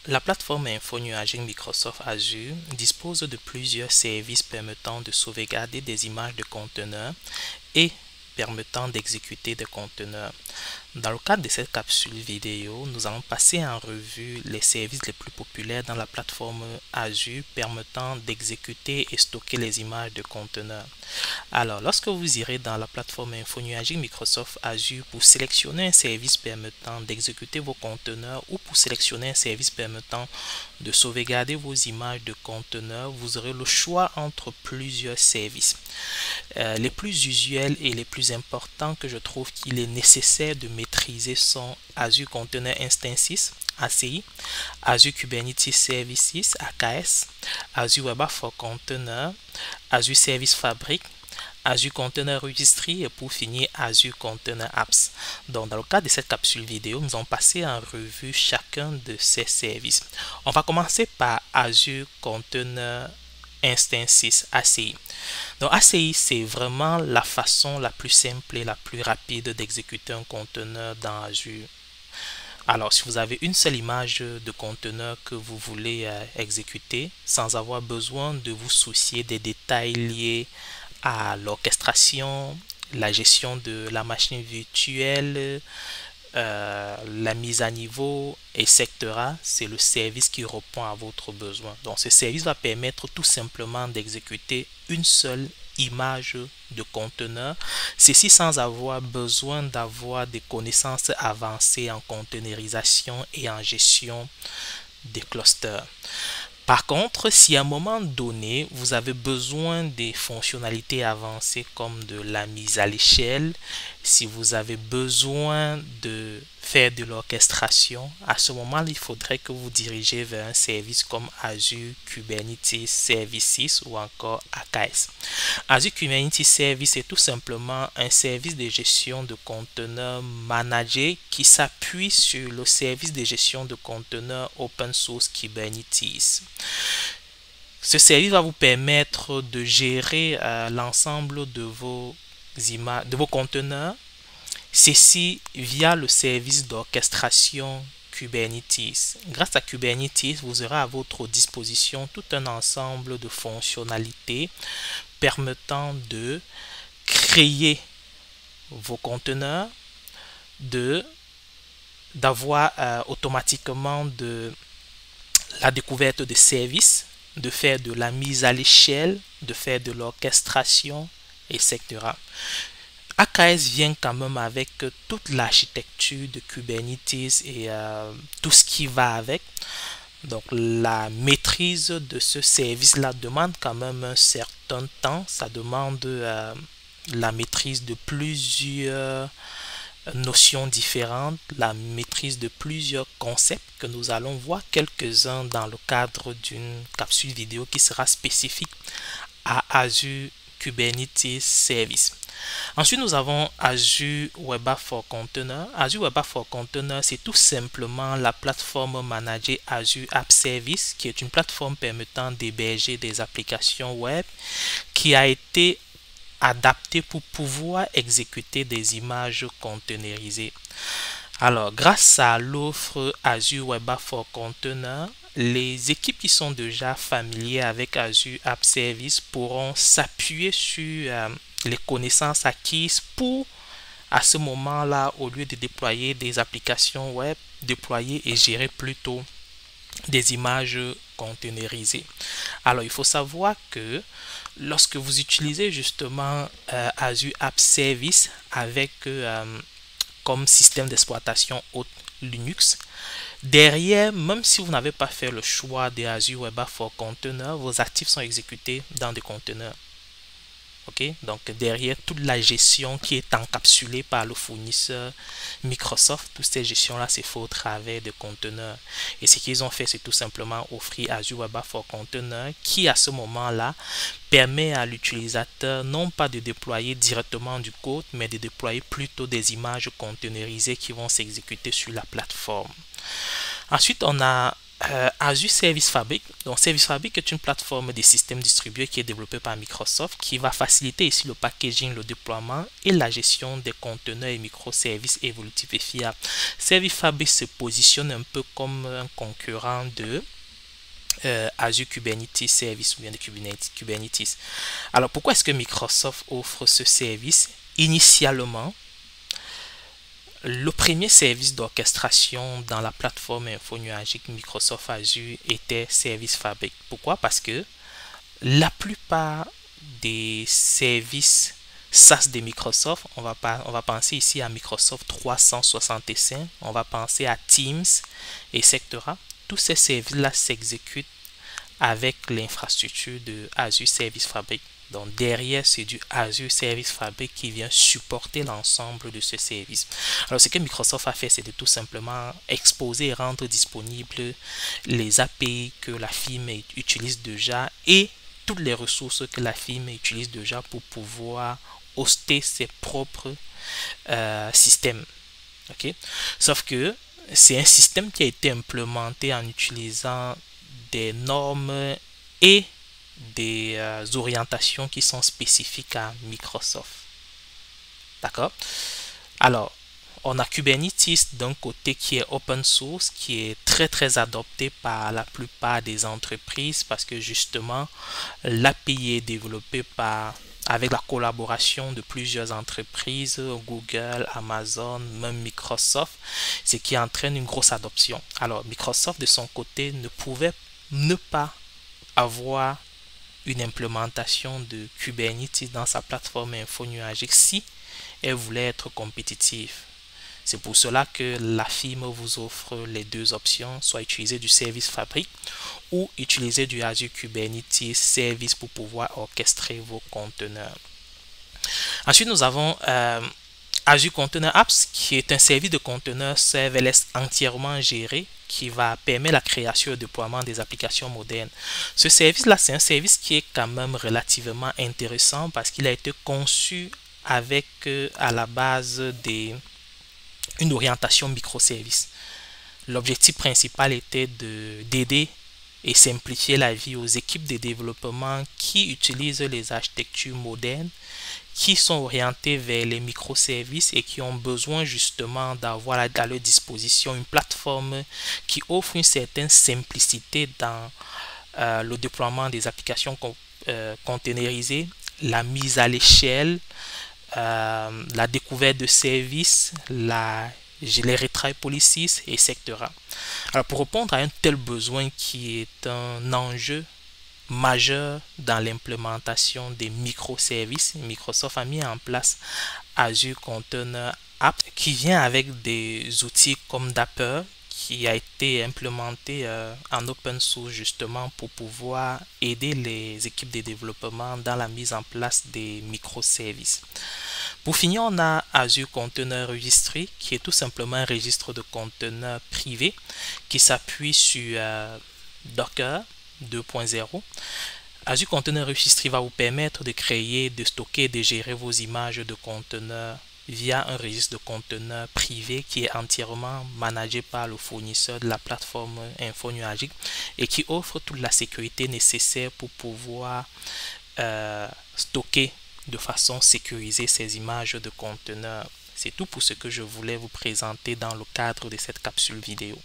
La plateforme infonuagique Microsoft Azure dispose de plusieurs services permettant de sauvegarder des images de conteneurs et permettant d'exécuter des conteneurs. Dans le cadre de cette capsule vidéo, nous allons passer en revue les services les plus populaires dans la plateforme Azure permettant d'exécuter et stocker les images de conteneurs. Alors, lorsque vous irez dans la plateforme infonuagique Microsoft Azure pour sélectionner un service permettant d'exécuter vos conteneurs ou pour sélectionner un service permettant de sauvegarder vos images de conteneurs, vous aurez le choix entre plusieurs services. Les plus usuels et les plus importants que je trouve qu'il est nécessaire de maîtriser sont Azure Container Instances, ACI, Azure Kubernetes Services, AKS, Azure Web App for Container, Azure Service Fabric, Azure Container Registry et pour finir Azure Container Apps. Donc dans le cadre de cette capsule vidéo, nous allons passer en revue chacun de ces services. On va commencer par Azure Container Instances, ACI. Donc ACI, c'est vraiment la façon la plus simple et la plus rapide d'exécuter un conteneur dans Azure. Alors, si vous avez une seule image de conteneur que vous voulez exécuter sans avoir besoin de vous soucier des détails liés à l'orchestration, la gestion de la machine virtuelle, la mise à niveau, etc. C'est le service qui répond à votre besoin. Donc, ce service va permettre tout simplement d'exécuter une seule image de conteneur, ceci sans avoir besoin d'avoir des connaissances avancées en containerisation et en gestion des clusters. Par contre, si à un moment donné, vous avez besoin des fonctionnalités avancées comme de la mise à l'échelle, si vous avez besoin de faire de l'orchestration, à ce moment, il faudrait que vous dirigez vers un service comme Azure Kubernetes Services ou encore AKS. Azure Kubernetes Services est tout simplement un service de gestion de conteneurs managés qui s'appuie sur le service de gestion de conteneurs open source Kubernetes. Ce service va vous permettre de gérer l'ensemble de vos conteneurs, ceci via le service d'orchestration Kubernetes. Grâce à Kubernetes, vous aurez à votre disposition tout un ensemble de fonctionnalités permettant de créer vos conteneurs, d'avoir automatiquement la découverte de services, de faire de la mise à l'échelle, de faire de l'orchestration, etc. AKS vient quand même avec toute l'architecture de Kubernetes et tout ce qui va avec. Donc la maîtrise de ce service-là demande quand même un certain temps. Ça demande la maîtrise de plusieurs notions différentes, la maîtrise de plusieurs concepts que nous allons voir quelques-uns dans le cadre d'une capsule vidéo qui sera spécifique à Azure Kubernetes Service. Ensuite, nous avons Azure Web App for Container. Azure Web App for Container, c'est tout simplement la plateforme managée Azure App Service, qui est une plateforme permettant d'héberger des applications web qui a été adaptée pour pouvoir exécuter des images containerisées. Alors, grâce à l'offre Azure Web App for Container, les équipes qui sont déjà familières avec Azure App Service pourront s'appuyer sur les connaissances acquises pour, à ce moment-là, au lieu de déployer des applications web, déployer et gérer plutôt des images containerisées. Alors, il faut savoir que lorsque vous utilisez justement Azure App Service avec comme système d'exploitation haute Linux, derrière, même si vous n'avez pas fait le choix de Azure Web App for Container, vos actifs sont exécutés dans des conteneurs. Ok, donc derrière toute la gestion qui est encapsulée par le fournisseur Microsoft, toutes ces gestions-là se font au travers de conteneurs. Et ce qu'ils ont fait, c'est tout simplement offrir Azure Web App for Container qui, à ce moment-là, permet à l'utilisateur non pas de déployer directement du code, mais de déployer plutôt des images containerisées qui vont s'exécuter sur la plateforme. Ensuite, on a Azure Service Fabric. Donc, Service Fabric est une plateforme des systèmes distribués qui est développée par Microsoft qui va faciliter ici le packaging, le déploiement et la gestion des conteneurs et microservices évolutifs et fiables. Service Fabric se positionne un peu comme un concurrent de Azure Kubernetes Service ou bien de Kubernetes. Alors, pourquoi est-ce que Microsoft offre ce service? Initialement, le premier service d'orchestration dans la plateforme info nuagique Microsoft Azure était Service Fabric. Pourquoi? Parce que la plupart des services SaaS de Microsoft, on va penser ici à Microsoft 365, on va penser à Teams, etc. Tous ces services-là s'exécutent avec l'infrastructure de Azure Service Fabric. Donc derrière, c'est du Azure Service Fabric qui vient supporter l'ensemble de ce service. Alors ce que Microsoft a fait, c'est de tout simplement exposer et rendre disponibles les API que la firme utilise déjà et toutes les ressources que la firme utilise déjà pour pouvoir hoster ses propres systèmes. Okay? Sauf que c'est un système qui a été implémenté en utilisant des normes et des orientations qui sont spécifiques à Microsoft. D'accord? Alors, on a Kubernetes d'un côté qui est open source, qui est très adopté par la plupart des entreprises parce que justement l'API est développée avec la collaboration de plusieurs entreprises, Google, Amazon, même Microsoft, ce qui entraîne une grosse adoption. Alors Microsoft de son côté ne pouvait ne pas avoir une implémentation de Kubernetes dans sa plateforme info nuagique si elle voulait être compétitive. C'est pour cela que la firme vous offre les deux options, soit utiliser du Service Fabric ou utiliser du Azure Kubernetes Service pour pouvoir orchestrer vos conteneurs. Ensuite, nous avons Azure Container Apps, qui est un service de conteneurs serverless entièrement géré qui va permettre la création et le déploiement des applications modernes. Ce service-là, c'est un service qui est quand même relativement intéressant parce qu'il a été conçu avec à la base une orientation microservice. L'objectif principal était d'aider et simplifier la vie aux équipes de développement qui utilisent les architectures modernes, qui sont orientées vers les microservices et qui ont besoin justement d'avoir à leur disposition une plateforme qui offre une certaine simplicité dans le déploiement des applications containerisées, la mise à l'échelle, la découverte de services, les retry policies, etc. Alors pour répondre à un tel besoin qui est un enjeu majeur dans l'implémentation des microservices, Microsoft a mis en place Azure Container Apps qui vient avec des outils comme Dapper qui a été implémenté en open source justement pour pouvoir aider les équipes de développement dans la mise en place des microservices. Pour finir, on a Azure Container Registry qui est tout simplement un registre de conteneurs privés qui s'appuie sur Docker 2.0. Azure Container Registry va vous permettre de créer, de stocker et de gérer vos images de conteneurs via un registre de conteneurs privé qui est entièrement managé par le fournisseur de la plateforme info nuagique et qui offre toute la sécurité nécessaire pour pouvoir stocker de façon sécurisée ces images de conteneurs. C'est tout pour ce que je voulais vous présenter dans le cadre de cette capsule vidéo.